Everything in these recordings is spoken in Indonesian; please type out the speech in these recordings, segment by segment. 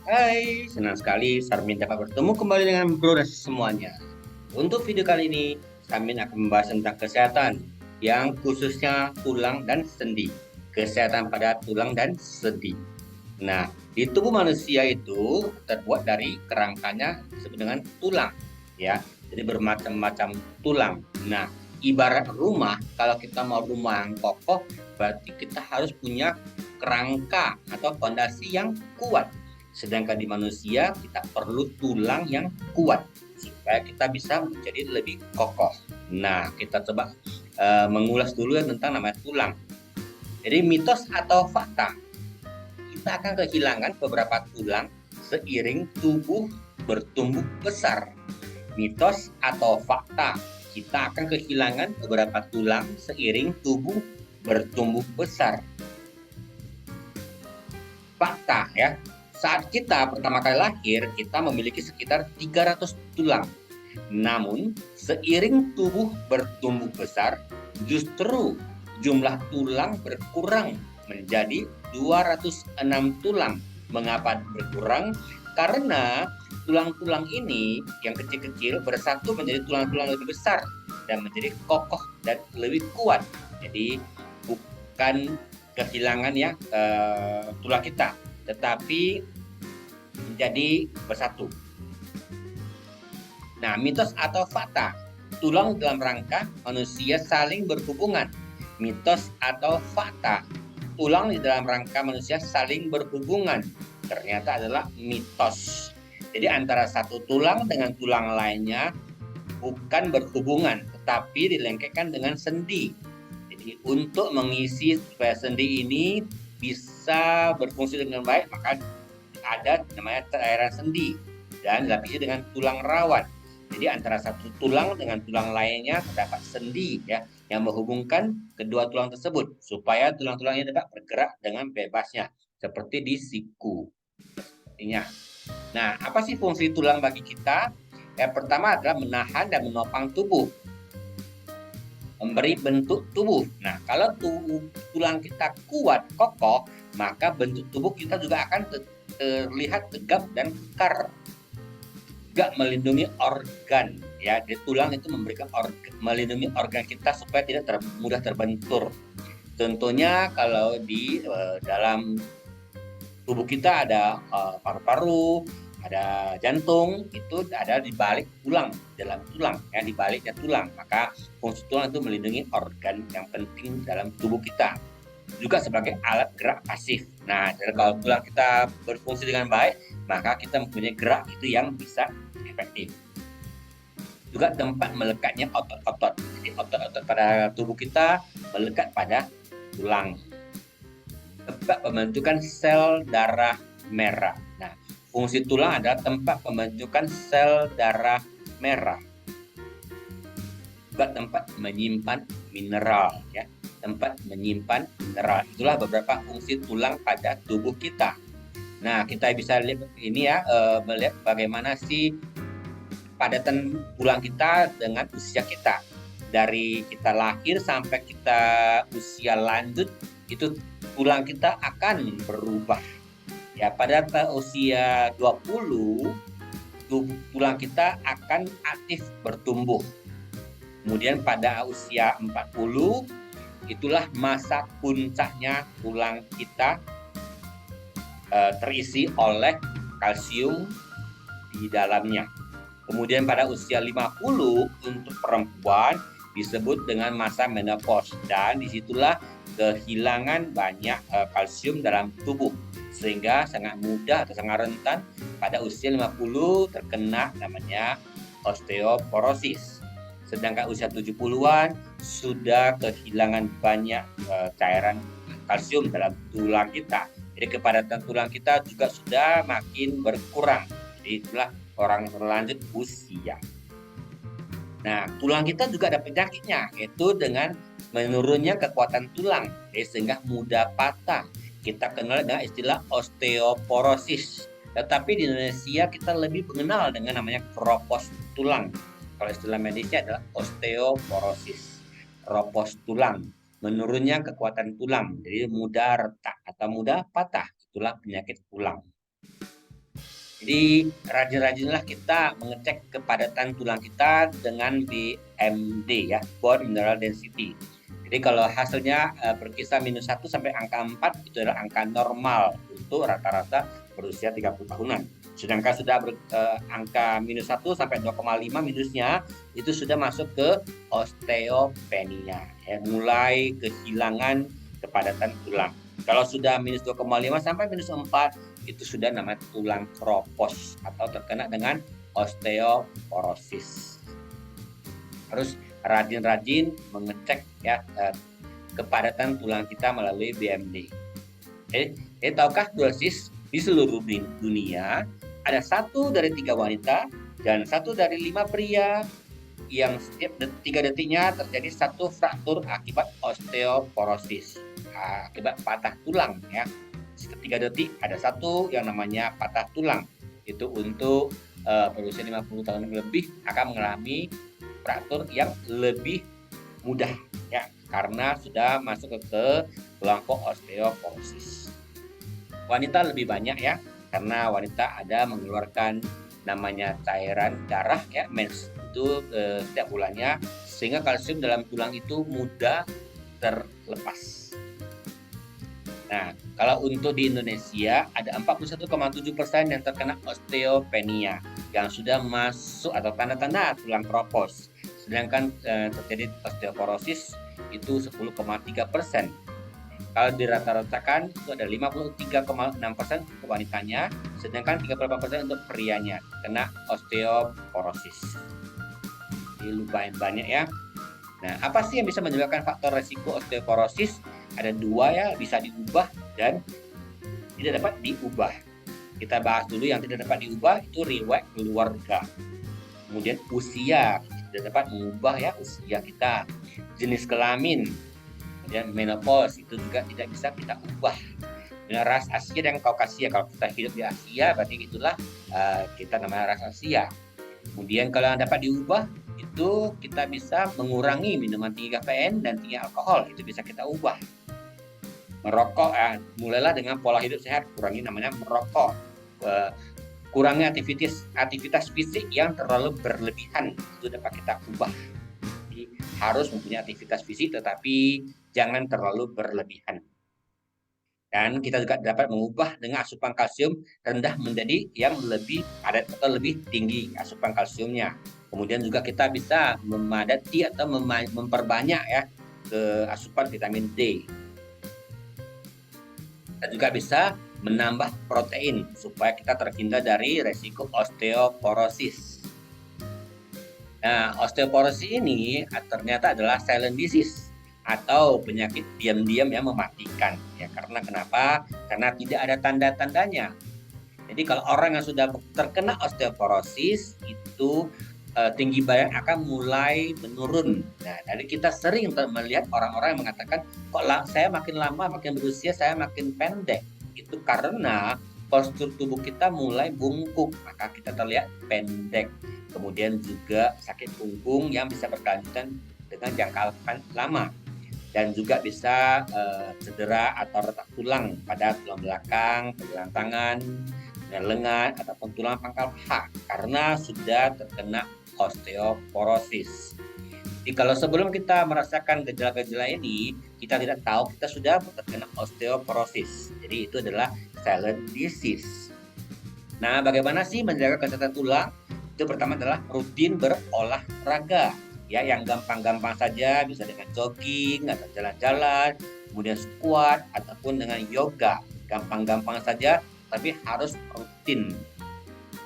Hai, senang sekali Sarmin dapat bertemu kembali dengan Bro dan semuanya. Untuk video kali ini, Sarmin akan membahas tentang kesehatan yang khususnya tulang dan sendi. Kesehatan pada tulang dan sendi. Nah, di tubuh manusia itu terbuat dari kerangkanya disebut dengan tulang, ya. Jadi bermacam-macam tulang. Nah, ibarat rumah, kalau kita mau rumah yang kokoh, berarti kita harus punya kerangka atau fondasi yang kuat. Sedangkan di manusia kita perlu tulang yang kuat supaya kita bisa menjadi lebih kokoh. Nah, kita coba mengulas dulu ya tentang namanya tulang. Jadi mitos atau fakta, kita akan kehilangan beberapa tulang seiring tubuh bertumbuh besar. Mitos atau fakta, kita akan kehilangan beberapa tulang seiring tubuh bertumbuh besar. Fakta ya, saat kita pertama kali lahir, kita memiliki sekitar 300 tulang. Namun, seiring tubuh bertumbuh besar, justru jumlah tulang berkurang menjadi 206 tulang. Mengapa berkurang? Karena tulang-tulang ini yang kecil-kecil bersatu menjadi tulang-tulang lebih besar dan menjadi kokoh dan lebih kuat. Jadi bukan kehilangan ya tulang kita, tetapi menjadi bersatu. Nah, mitos atau fakta, tulang dalam rangka manusia saling berhubungan. Mitos atau fakta, tulang di dalam rangka manusia saling berhubungan. Ternyata adalah mitos. Jadi antara satu tulang dengan tulang lainnya bukan berhubungan, tetapi dilengketkan dengan sendi. Jadi untuk mengisi supaya sendi ini bisa berfungsi dengan baik, maka ada namanya cairan sendi dan dilapisi dengan tulang rawan. Jadi antara satu tulang dengan tulang lainnya terdapat sendi ya yang menghubungkan kedua tulang tersebut supaya tulang-tulangnya dapat bergerak dengan bebasnya seperti di siku. Artinya, nah apa sih fungsi tulang bagi kita? Yang pertama adalah menahan dan menopang tubuh, memberi bentuk tubuh. Nah, kalau tulang kita kuat, kokoh, maka bentuk tubuh kita juga akan terlihat tegap dan kekar. Juga melindungi organ, ya. Di tulang itu memberikan melindungi organ kita supaya tidak mudah terbentur. Tentunya kalau di dalam tubuh kita ada paru-paru, ada jantung, itu ada di balik tulang, dalam tulang, ya di baliknya tulang. Maka fungsi tulang itu melindungi organ yang penting dalam tubuh kita. Juga sebagai alat gerak pasif. Nah, jadi kalau tulang kita berfungsi dengan baik, maka kita mempunyai gerak itu yang bisa efektif. Juga tempat melekatnya otot-otot. Jadi otot-otot pada tubuh kita melekat pada tulang. Tempat pembentukan sel darah merah. Nah, fungsi tulang adalah tempat pembentukan sel darah merah. Juga tempat menyimpan mineral, ya. Tempat menyimpan mineral. Itulah beberapa fungsi tulang pada tubuh kita. Nah, kita bisa lihat ini ya, melihat bagaimana sih padatan tulang kita dengan usia kita. Dari kita lahir sampai kita usia lanjut, itu tulang kita akan berubah. Ya, pada usia 20, tulang kita akan aktif bertumbuh. Kemudian pada usia 40, itulah masa puncaknya tulang kita terisi oleh kalsium di dalamnya. Kemudian pada usia 50 untuk perempuan disebut dengan masa menopause dan disitulah kehilangan banyak kalsium dalam tubuh sehingga sangat mudah atau sangat rentan pada usia 50 terkena namanya osteoporosis. Sedangkan usia 70-an sudah kehilangan banyak cairan kalsium dalam tulang kita. Jadi kepadatan tulang kita juga sudah makin berkurang. Jadi itulah orang terlanjut usia. Nah, tulang kita juga ada penyakitnya, yaitu dengan menurunnya kekuatan tulang, sehingga mudah patah. Kita kenal dengan istilah osteoporosis. Tetapi di Indonesia kita lebih mengenal dengan namanya keropos tulang. Kalau istilah medisnya adalah osteoporosis, keropos tulang, menurunnya kekuatan tulang, jadi mudah retak atau mudah patah. Itulah penyakit tulang. Jadi rajin-rajinlah kita mengecek kepadatan tulang kita dengan BMD ya, bone mineral density. Jadi kalau hasilnya berkisar -1 sampai angka 4 itu adalah angka normal untuk rata-rata berusia 30 tahunan. Sedangkan sudah angka -1 sampai 2,5 minusnya itu sudah masuk ke osteopenia, ya, mulai kehilangan kepadatan tulang. Kalau sudah -2,5 sampai -4 itu sudah namanya tulang kropos atau terkena dengan osteoporosis. Harus rajin-rajin mengecek ya kepadatan tulang kita melalui BMD. Tahukah dosis di seluruh dunia ada 1 dari 3 wanita dan 1 dari 5 pria yang setiap 3 detiknya terjadi 1 fraktur akibat osteoporosis, akibat patah tulang ya. Setiap 3 detik ada 1 yang namanya patah tulang. Itu untuk berusia 50 tahun lebih akan mengalami fraktur yang lebih mudah ya, karena sudah masuk ke kelompok osteoporosis. Wanita lebih banyak ya, karena wanita ada mengeluarkan namanya cairan darah ya, mens itu setiap bulannya, sehingga kalsium dalam tulang itu mudah terlepas. Nah, kalau untuk di Indonesia ada 41,7% yang terkena osteopenia yang sudah masuk atau tanda-tanda tulang kropos. Sedangkan terjadi osteoporosis itu 10,3%. Kalau dirata-ratakan itu ada 53,6% untuk wanitanya, sedangkan 38% untuk prianya kena osteoporosis. Jadi lumayan banyak ya. Nah, apa sih yang bisa menyebabkan faktor resiko osteoporosis? Ada 2 ya, bisa diubah dan tidak dapat diubah. Kita bahas dulu yang tidak dapat diubah, itu riwayat keluarga. Kemudian usia, tidak dapat mengubah ya usia kita. Jenis kelamin, kemudian menopause itu juga tidak bisa kita ubah. Dengan ras Asia dan Kaukasia, kalau kita hidup di Asia berarti itulah kita namanya ras Asia. Kemudian kalau yang dapat diubah itu kita bisa mengurangi minuman tinggi kafein dan tinggi alkohol, itu bisa kita ubah. Merokok, mulailah dengan pola hidup sehat, kurangi namanya merokok, kurangi aktivitas fisik yang terlalu berlebihan, itu dapat kita ubah. Jadi harus mempunyai aktivitas fisik tetapi jangan terlalu berlebihan. Dan kita juga dapat mengubah dengan asupan kalsium rendah menjadi yang lebih padat atau lebih tinggi asupan kalsiumnya. Kemudian juga kita bisa memadati atau memperbanyak ya ke asupan vitamin D. Kita juga bisa menambah protein supaya kita terhindar dari resiko osteoporosis. Nah, osteoporosis ini ternyata adalah silent disease atau penyakit diam-diam yang mematikan. Ya, karena kenapa? Karena tidak ada tanda-tandanya. Jadi kalau orang yang sudah terkena osteoporosis itu tinggi badan akan mulai menurun. Nah, dari kita sering melihat orang-orang yang mengatakan, kok saya makin lama, makin berusia, saya makin pendek. Itu karena postur tubuh kita mulai bungkuk, maka kita terlihat pendek. Kemudian juga sakit punggung yang bisa berkelanjutan dengan jangka lama. Dan juga bisa cedera atau retak tulang pada tulang belakang, pergelangan tangan, lengan, ataupun tulang pangkal paha karena sudah terkena osteoporosis. Jadi kalau sebelum kita merasakan gejala-gejala ini, kita tidak tahu kita sudah terkena osteoporosis. Jadi itu adalah silent disease. Nah, bagaimana sih menjaga kesehatan tulang? Itu pertama adalah rutin berolahraga. Ya, yang gampang-gampang saja bisa dengan jogging atau jalan-jalan, kemudian squat ataupun dengan yoga. Gampang-gampang saja, tapi harus rutin.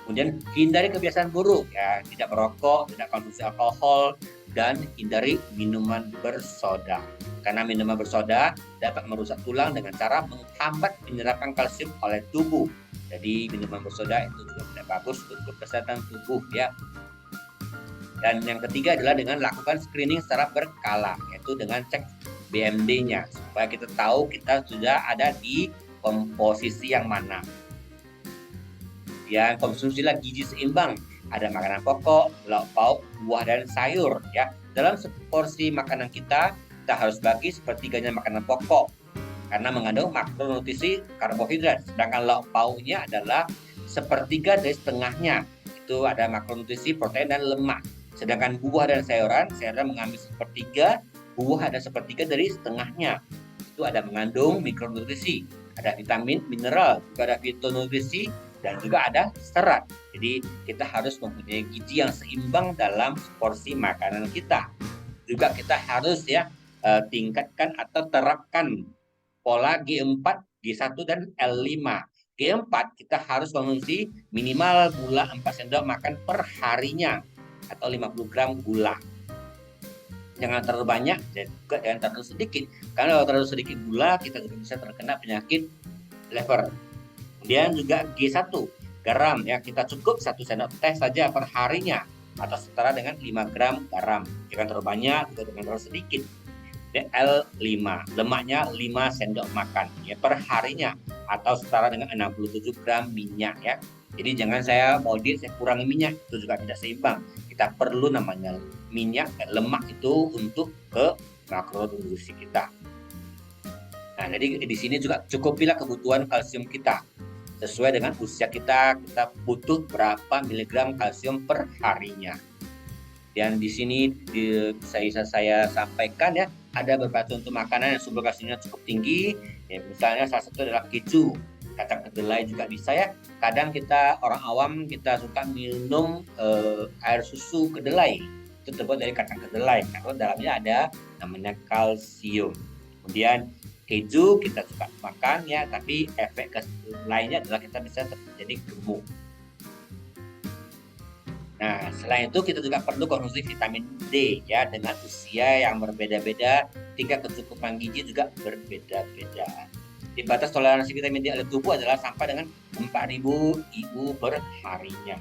Kemudian hindari kebiasaan buruk ya, tidak merokok, tidak konsumsi alkohol, dan hindari minuman bersoda. Karena minuman bersoda dapat merusak tulang dengan cara menghambat penyerapan kalsium oleh tubuh. Jadi minuman bersoda itu juga tidak bagus untuk kesehatan tubuh ya. Dan yang ketiga adalah dengan lakukan screening secara berkala, yaitu dengan cek BMD-nya supaya kita tahu kita sudah ada di komposisi yang mana. Ya, konsumsilah gizi seimbang. Ada makanan pokok, lauk pauk, buah dan sayur ya. Dalam seporsi makanan kita harus bagi sepertiganya makanan pokok karena mengandung makronutrisi karbohidrat. Sedangkan lauk pauknya adalah sepertiga dari setengahnya. Itu ada makronutrisi, protein, dan lemak. Sedangkan buah dan sayuran mengambil sepertiga, buah ada sepertiga dari setengahnya. Itu ada mengandung mikronutrisi, ada vitamin, mineral, juga ada fitonutrisi, dan juga ada serat. Jadi kita harus mempunyai gizi yang seimbang dalam porsi makanan kita. Juga kita harus tingkatkan atau terapkan pola G4, G1, dan L5. G4 kita harus konsumsi minimal gula 4 sendok makan per harinya atau 50 gram gula. Jangan terlalu banyak dan juga jangan terlalu sedikit. Karena kalau terlalu sedikit gula kita juga bisa terkena penyakit liver. Kemudian juga G1, garam ya, kita cukup 1 sendok teh saja per harinya atau setara dengan 5 gram garam. Jangan terlalu banyak, juga jangan terlalu sedikit. Dan L5, lemaknya 5 sendok makan ya per harinya atau setara dengan 67 gram minyak ya. Jadi jangan saya modif, saya kurangi minyak, itu juga tidak seimbang. Kita perlu namanya minyak dan lemak itu untuk ke makronutrisi kita. Nah, jadi di sini juga cukupilah kebutuhan kalsium kita. Sesuai dengan usia kita butuh berapa miligram kalsium per harinya. Dan di sini bisa saya sampaikan ya, ada beberapa contoh makanan yang sumber kalsiumnya cukup tinggi. Ya, misalnya salah satu adalah keju, kacang kedelai juga bisa ya. Kadang kita orang awam kita suka minum air susu kedelai. Itu terbuat dari kacang kedelai karena dalamnya ada namanya kalsium. Kemudian keju kita suka makan ya, tapi efek lainnya adalah kita bisa terjadi gemuk. Nah, selain itu kita juga perlu konsumsi vitamin D ya, dengan usia yang berbeda-beda, tingkat kecukupan gizi juga berbeda-beda. Di batas toleransi vitamin D oleh tubuh adalah sampai dengan 4.000 IU per harinya.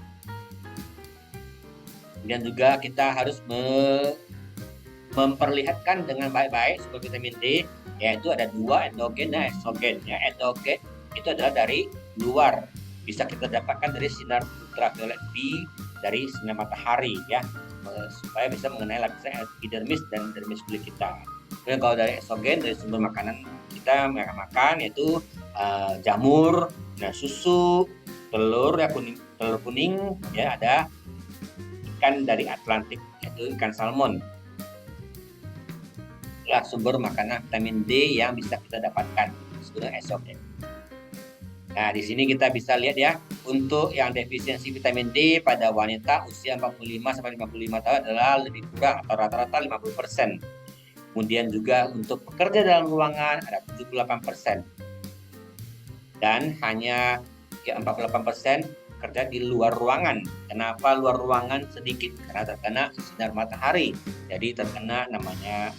Kemudian juga kita harus memperlihatkan dengan baik-baik sumber vitamin D, yaitu ada 2, endogen dan eksogen. Ya, endogen itu adalah dari luar, bisa kita dapatkan dari sinar ultraviolet B dari sinar matahari ya, supaya bisa mengenai lapisan epidermis dan dermis kulit kita. Kemudian kalau dari eksogen, dari sumber makanan kita makan yaitu jamur, susu, telur kuning ya, ada ikan dari Atlantik yaitu ikan salmon. Sumber makanan vitamin D yang bisa kita dapatkan sebelum eksogen. Nah, di sini kita bisa lihat ya, untuk yang defisiensi vitamin D pada wanita usia 45-55 tahun adalah lebih kurang atau rata-rata 50%. Kemudian juga untuk pekerja dalam ruangan ada 78%. Dan hanya 48% kerja di luar ruangan. Kenapa luar ruangan sedikit? Karena terkena sinar matahari. Jadi terkena namanya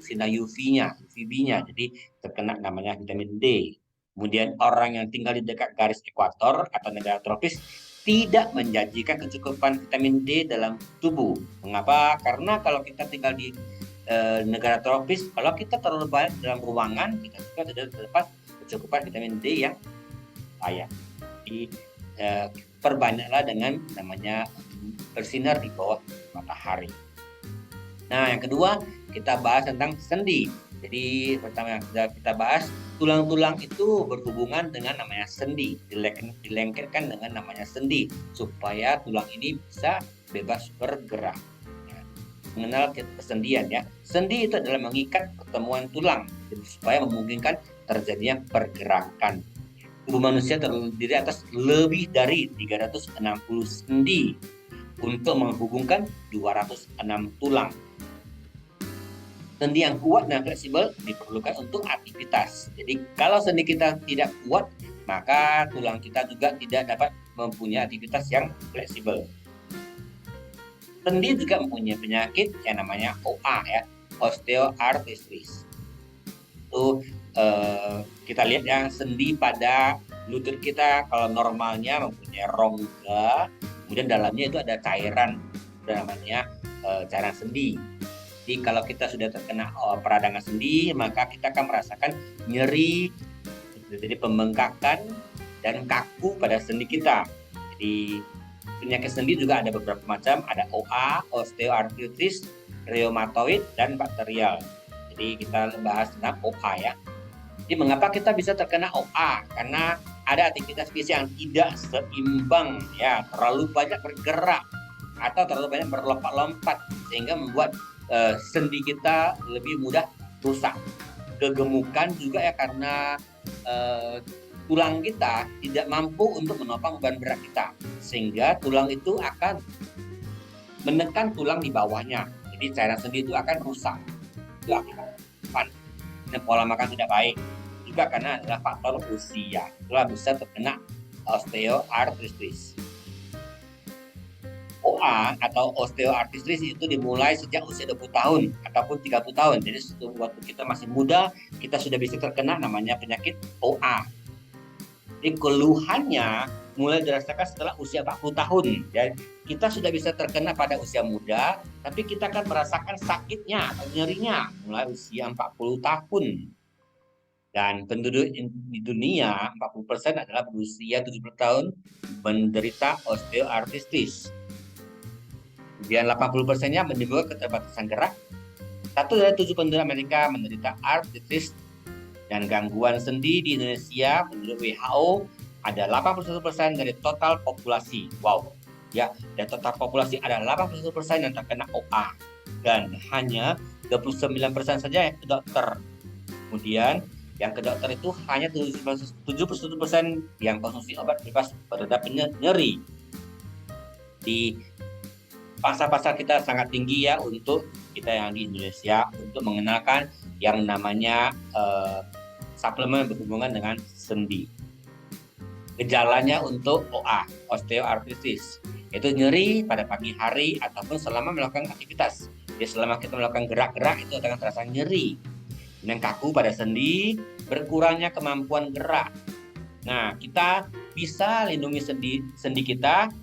sinar UVB-nya. Jadi terkena namanya vitamin D. Kemudian orang yang tinggal di dekat garis ekuator atau negara tropis tidak menjanjikan kecukupan vitamin D dalam tubuh. Mengapa? Karena kalau kita tinggal di negara tropis, kalau kita terlalu banyak dalam ruangan, kita juga tidak dapat kecukupan vitamin D yang layak. Jadi perbanyaklah dengan namanya bersinar di bawah matahari. Nah, yang kedua kita bahas tentang sendi. Jadi pertama yang kita bahas, tulang-tulang itu berhubungan dengan namanya sendi, dilengketkan dengan namanya sendi supaya tulang ini bisa bebas bergerak. Mengenal kesendian ya. Sendi itu adalah mengikat pertemuan tulang supaya memungkinkan terjadinya pergerakan. Tubuh manusia terdiri atas lebih dari 360 sendi untuk menghubungkan 206 tulang. Sendi yang kuat dan fleksibel diperlukan untuk aktivitas. Jadi kalau sendi kita tidak kuat, maka tulang kita juga tidak dapat mempunyai aktivitas yang fleksibel. Sendi juga mempunyai penyakit yang namanya OA ya, osteoarthritis. Itu kita lihat yang sendi pada lutut kita, kalau normalnya mempunyai rongga, kemudian dalamnya itu ada cairan namanya cairan sendi. Jadi kalau kita sudah terkena peradangan sendi, maka kita akan merasakan nyeri, jadi pembengkakan dan kaku pada sendi kita. Jadi penyakit sendi juga ada beberapa macam, ada OA, osteoarthritis, rheumatoid, dan bakterial. Jadi kita bahas tentang OA ya. Jadi mengapa kita bisa terkena OA? Karena ada aktivitas fisik yang tidak seimbang, ya, terlalu banyak bergerak atau terlalu banyak berlompat-lompat sehingga membuat sendi kita lebih mudah rusak. Kegemukan juga ya karena tulang kita tidak mampu untuk menopang beban berat kita, sehingga tulang itu akan menekan tulang di bawahnya. Jadi cairan sendi itu akan rusak. Itu akibat pola makan tidak baik. Juga karena adalah faktor usia. Itulah bisa terkena osteoartritis. OA atau osteoartritis itu dimulai sejak usia 20 tahun ataupun 30 tahun. Jadi waktu kita masih muda, kita sudah bisa terkena namanya penyakit OA. Jadi keluhannya mulai dirasakan setelah usia 40 tahun. Ya, kita sudah bisa terkena pada usia muda, tapi kita akan merasakan sakitnya atau nyerinya mulai usia 40 tahun. Dan penduduk di dunia 40% adalah berusia 70 tahun menderita osteoartritis. Kemudian 80%-nya menimbulkan keterbatasan gerak. 1 dari 7 penduduk Amerika menderita artritis. Dan gangguan sendi di Indonesia menurut WHO ada 81% dari total populasi. Wow, ya, dari total populasi ada 81% yang terkena OA. Dan hanya 29% saja yang ke dokter. Kemudian yang ke dokter itu hanya 71% yang konsumsi obat bebas peredam nyeri. Di pasar-pasar kita sangat tinggi ya untuk kita yang di Indonesia untuk mengenalkan yang namanya suplemen berhubungan dengan sendi. Gejalanya untuk OA, osteoartritis, yaitu nyeri pada pagi hari ataupun selama melakukan aktivitas. Jadi selama kita melakukan gerak-gerak itu akan terasa nyeri. Dan kaku pada sendi, berkurangnya kemampuan gerak. Nah, kita bisa lindungi sendi kita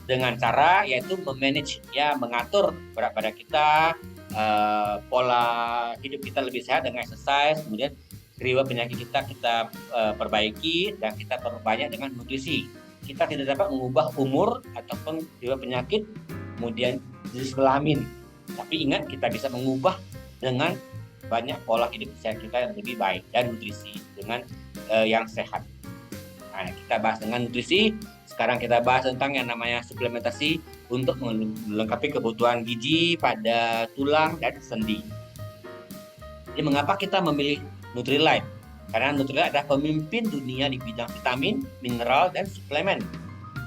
dengan cara yaitu memanage, ya, mengatur berat badan kita, pola hidup kita lebih sehat dengan exercise, kemudian riwayat penyakit kita perbaiki dan kita perbanyak dengan nutrisi. Kita tidak dapat mengubah umur ataupun riwayat penyakit, kemudian jenis kelamin. Tapi ingat, kita bisa mengubah dengan banyak pola hidup sehat kita yang lebih baik dan nutrisi dengan yang sehat. Nah, kita bahas dengan nutrisi. Sekarang kita bahas tentang yang namanya suplementasi untuk melengkapi kebutuhan gizi pada tulang dan sendi. Jadi mengapa kita memilih Nutrilite? Karena Nutrilite adalah pemimpin dunia di bidang vitamin, mineral, dan suplemen.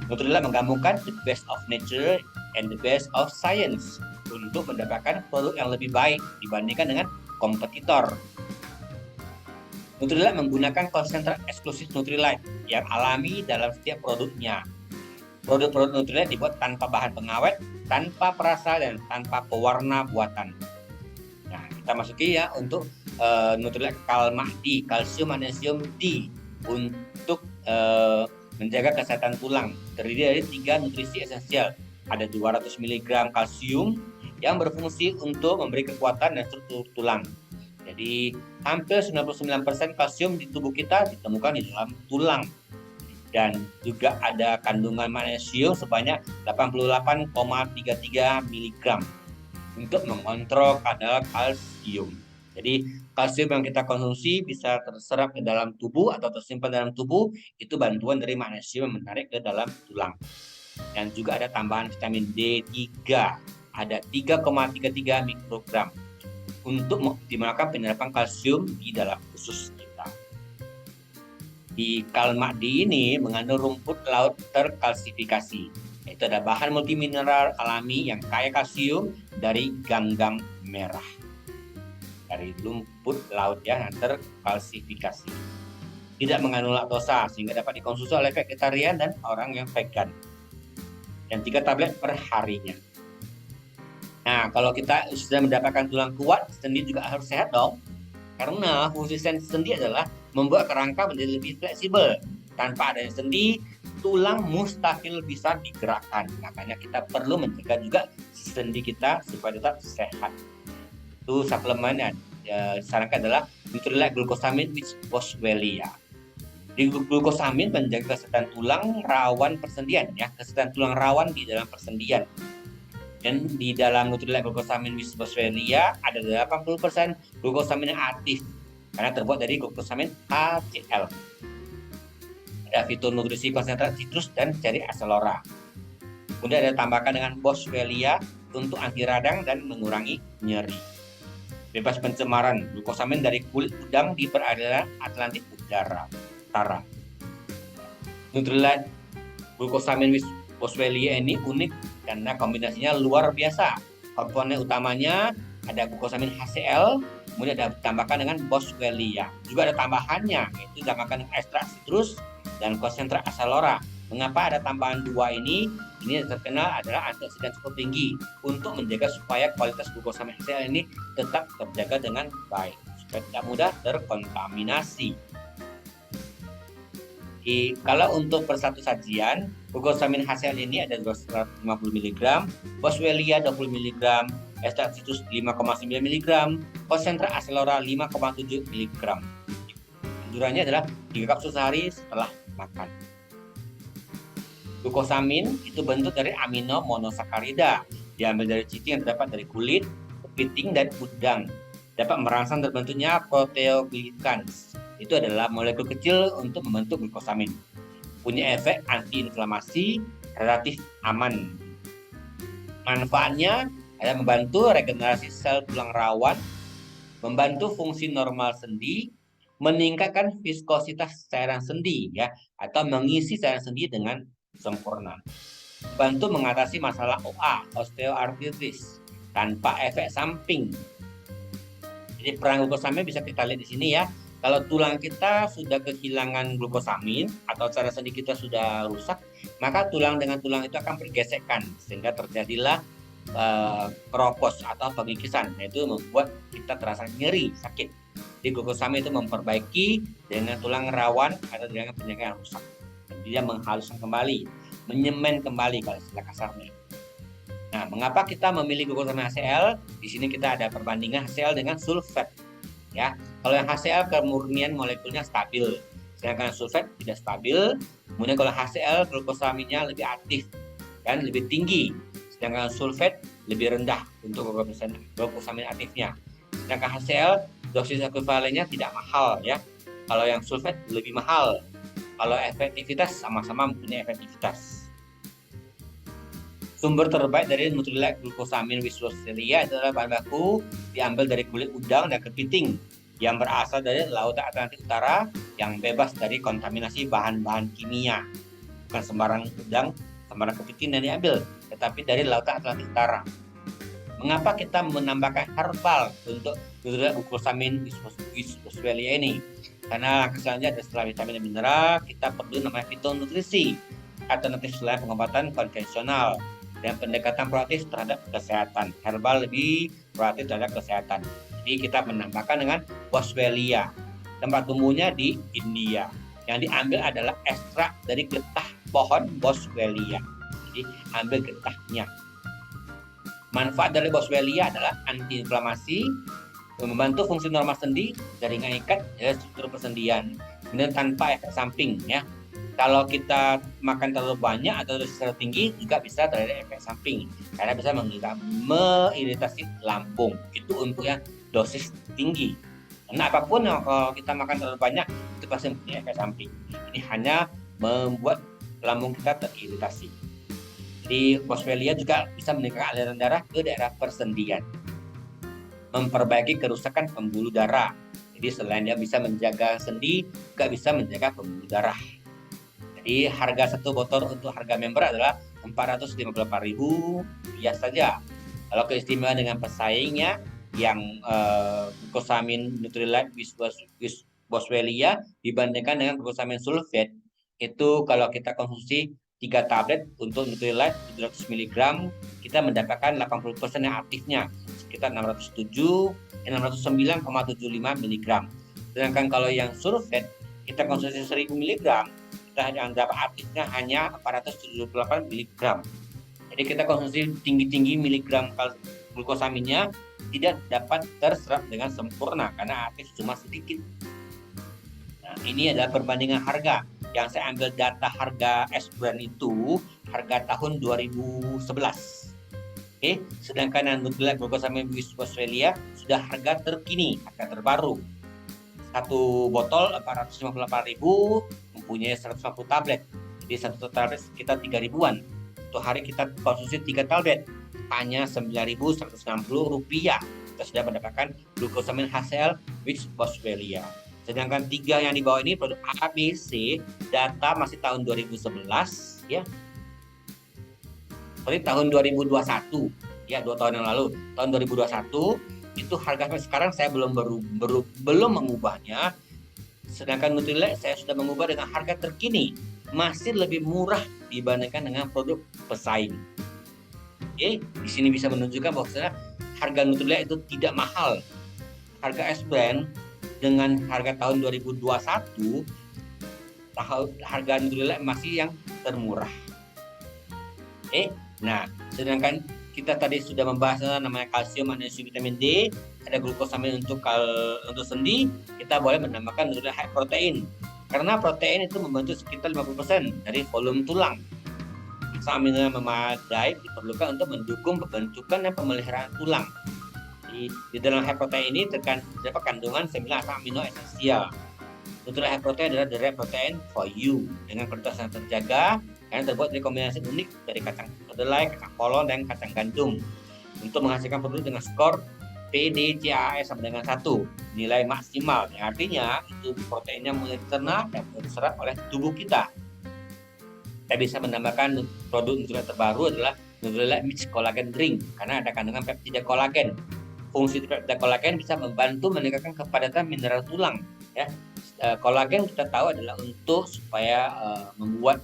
Nutrilite menggabungkan the best of nature and the best of science untuk mendapatkan produk yang lebih baik dibandingkan dengan kompetitor. Nutrilite menggunakan konsentrat eksklusif Nutrilite yang alami dalam setiap produknya. Produk-produk Nutrilite dibuat tanpa bahan pengawet, tanpa perasa, dan tanpa pewarna buatan. Nah, kita masuki ya untuk Nutrilite Kalmak D, kalsium magnesium D, untuk menjaga kesehatan tulang. Terdiri dari 3 nutrisi esensial. Ada 200 mg kalsium yang berfungsi untuk memberi kekuatan dan struktur tulang. Jadi hampir 99% kalsium di tubuh kita ditemukan di dalam tulang. Dan juga ada kandungan magnesium sebanyak 88,33 mg untuk mengontrol kadar kalsium. Jadi kalsium yang kita konsumsi bisa terserap ke dalam tubuh atau tersimpan dalam tubuh, itu bantuan dari magnesium yang menarik ke dalam tulang. Dan juga ada tambahan vitamin D3, ada 3,33 mikrogram untuk mengoptimalkan penyerapan kalsium di dalam usus kita. Di Kalmak D ini mengandung rumput laut terkalsifikasi, yaitu ada bahan multimineral alami yang kaya kalsium dari ganggang merah, dari rumput laut yang terkalsifikasi. Tidak mengandung laktosa sehingga dapat dikonsumsi oleh vegetarian dan orang yang vegan. Dan 3 tablet per harinya. Nah, kalau kita sudah mendapatkan tulang kuat, sendi juga harus sehat dong. Karena fungsi sendi adalah membuat kerangka menjadi lebih fleksibel. Tanpa adanya sendi, tulang mustahil bisa digerakkan. Makanya kita perlu menjaga juga sendi kita supaya tetap sehat. Itu suplemen yang disarankan adalah Nutrilite Glucosamine with Boswellia. Di glukosamin menjaga kesehatan tulang rawan persendian, ya, kesehatan tulang rawan di dalam persendian. Dan di dalam Nutrilite Glucosamine with Boswellia ada 80% glukosamin yang aktif karena terbuat dari glukosamin HCl. ada fitonutrisi konsentrat citrus dan ceri acelora. Kemudian ada tambahkan dengan boswellia untuk anti radang dan mengurangi nyeri. Bebas pencemaran glukosamin dari kulit udang di perairan Atlantik Utara. Nutrilite glukosamin boswellia ini unik karena kombinasinya luar biasa. Komponen utamanya ada glukosamin HCl, kemudian ada ditambahkan dengan boswellia. Juga ada tambahannya, yaitu ditambahkan ekstrak citrus dan konsentrat acelora. Mengapa ada tambahan dua ini? Ini terkenal adalah antioksidan cukup tinggi untuk menjaga supaya kualitas glukosamin HCl ini tetap terjaga dengan baik, supaya tidak mudah terkontaminasi. Kalau untuk per satu sajian, glukosamin HCl ini ada 250 mg, boswellia 20 mg, ekstrak citrus 5,9 mg, konsentrat acelora 5,7 mg. Anjurannya adalah 3 kapsul sehari setelah makan. Glukosamin itu bentuk dari amino monosakarida, diambil dari citi yang terdapat dari kulit, kepiting, dan udang. Dapat merangsang terbentuknya proteoglikans. Itu adalah molekul kecil untuk membentuk glukosamin. Punya efek antiinflamasi, relatif aman. Manfaatnya adalah membantu regenerasi sel tulang rawan, membantu fungsi normal sendi, meningkatkan viskositas cairan sendi ya, atau mengisi cairan sendi dengan sempurna. Bantu mengatasi masalah OA, osteoartritis, tanpa efek samping. Jadi peran glukosamin bisa kita lihat di sini ya. Kalau tulang kita sudah kehilangan glukosamin atau cairan sendi kita sudah rusak, maka tulang dengan tulang itu akan bergesekan sehingga terjadilah keropos atau pengikisan. Nah, itu membuat kita terasa nyeri, sakit. Jadi glukosamin itu memperbaiki dengan tulang rawan atau dengan penyakit yang rusak. Dia menghaluskan kembali, menyemen kembali kalau istilah kasarnya. Nah, mengapa kita memilih glukosamin HCl? Di sini kita ada perbandingan HCl dengan sulfat. Ya, kalau yang HCl kemurnian molekulnya stabil, sedangkan sulfat tidak stabil. Kemudian kalau HCl glukosaminnya lebih aktif dan lebih tinggi, sedangkan sulfat lebih rendah untuk glukosamin aktifnya. Sedangkan HCl dosis ekuivalennya tidak mahal ya. Kalau yang sulfat lebih mahal. Kalau efektivitas sama-sama mempunyai efektivitas. Sumber terbaik dari Nutrilite glukosamin boswellia adalah bahan baku diambil dari kulit udang dan kepiting yang berasal dari Lautan Atlantik Utara yang bebas dari kontaminasi bahan-bahan kimia. Bukan sembarang udang, sembarang kepiting yang diambil, tetapi dari Lautan Atlantik Utara. Mengapa kita menambahkan herbal untuk Nutrilite glukosamin boswellia ini? Karena langkah selanjutnya setelah vitamin dan mineral, kita perlu namanya fitonutrisi, alternatif selain pengobatan konvensional dan pendekatan proaktif terhadap kesehatan. Herbal lebih proaktif terhadap kesehatan. Jadi kita menambahkan dengan boswellia. Tempat tumbuhnya di India. Yang diambil adalah ekstrak dari getah pohon boswellia. Jadi ambil getahnya. Manfaat dari boswellia adalah antiinflamasi, membantu fungsi normal sendi, jaringan ikat, ya, struktur persendian, kemudian tanpa efek samping ya. Kalau kita makan terlalu banyak atau dosis terlalu tinggi juga bisa terjadi efek samping karena bisa mengiritasi lambung. Itu untuk yang dosis tinggi. Karena apapun yang kalau kita makan terlalu banyak itu pasti mempunyai efek samping. Ini hanya membuat lambung kita teriritasi. Jadi boswellia juga bisa meningkatkan aliran darah ke daerah persendian, memperbaiki kerusakan pembuluh darah. Jadi selain dia bisa menjaga sendi, juga bisa menjaga pembuluh darah. Jadi harga satu botol untuk harga member adalah Rp458.000 saja. Kalau keistimewaan dengan pesaingnya yang glukosamin Nutrilite boswellia dibandingkan dengan glukosamin sulfat, itu kalau kita konsumsi 3 tablet untuk Nutrilite 700 mg, kita mendapatkan 80% yang aktifnya, sekitar 609,75 mg. Sedangkan kalau yang sulfat, kita konsumsi 1000 mg, kita yang dapat aktifnya hanya 478 mg. Jadi kita konsumsi tinggi-tinggi miligram glukosaminnya tidak dapat terserap dengan sempurna karena aktif cuma sedikit. Nah, ini adalah perbandingan harga. Yang saya ambil data harga S-brand itu harga tahun 2011. Oke, sedangkan yang Nutrilite glukosamin boswellia sudah harga terkini, harga terbaru. Satu botol 458.000 mempunyai 150 tablet. Jadi satu tablet sekitar 3.000-an. Untuk hari kita konsumsi 3 tablet hanya Rp9.160. Kita sudah mendapatkan glukosamin HCl which Australia. Sedangkan 3 yang di bawah ini produk ABC, data masih tahun 2011 ya. Seperti tahun 2021 ya, 2 tahun yang lalu. Tahun 2021 itu harga sampai sekarang saya belum mengubahnya. Sedangkan Nutrilite saya sudah mengubah dengan harga terkini, masih lebih murah dibandingkan dengan produk pesaing. Oke, di sini bisa menunjukkan bahwa harga Nutrilite itu tidak mahal. Harga S-Brand dengan harga tahun 2021, harga Nutrilite masih yang termurah. Oke, nah sedangkan kita tadi sudah membahas namanya kalsium, magnesium, vitamin D, ada glukosamin untuk sendi, kita boleh menambahkan Nutrilite high protein. Karena protein itu membantu sekitar 50% dari volume tulang. Asam amino yang memadai diperlukan untuk mendukung pembentukan dan pemeliharaan tulang. Di dalam high protein ini terdapat kandungan 9 asam amino esensial. Nutrilite high protein adalah the right protein for you, dengan kualitas yang terjaga, yang terbuat dari kombinasi unik dari kacang kedelai, kacang polong, dan kacang gandum untuk menghasilkan produk dengan skor PDCAAS sama dengan 1, nilai maksimal, yang artinya itu proteinnya mencerna dan diserap oleh tubuh kita. Kita bisa menambahkan produk Nutrilite terbaru adalah Nutrilite Mix Collagen Drink karena ada kandungan peptida kolagen. Fungsi peptida kolagen bisa membantu meningkatkan kepadatan mineral tulang ya. Kolagen kita tahu adalah untuk supaya membuat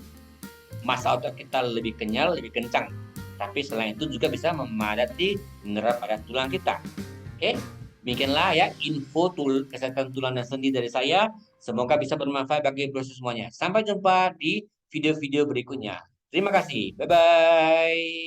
massa otot kita lebih kenyal, lebih kencang. Tapi selain itu juga bisa memadati mineral pada tulang kita. Oke, demikianlah ya info kesehatan tulang dan sendi dari saya. Semoga bisa bermanfaat bagi bro semuanya. Sampai jumpa di video-video berikutnya. Terima kasih. Bye-bye.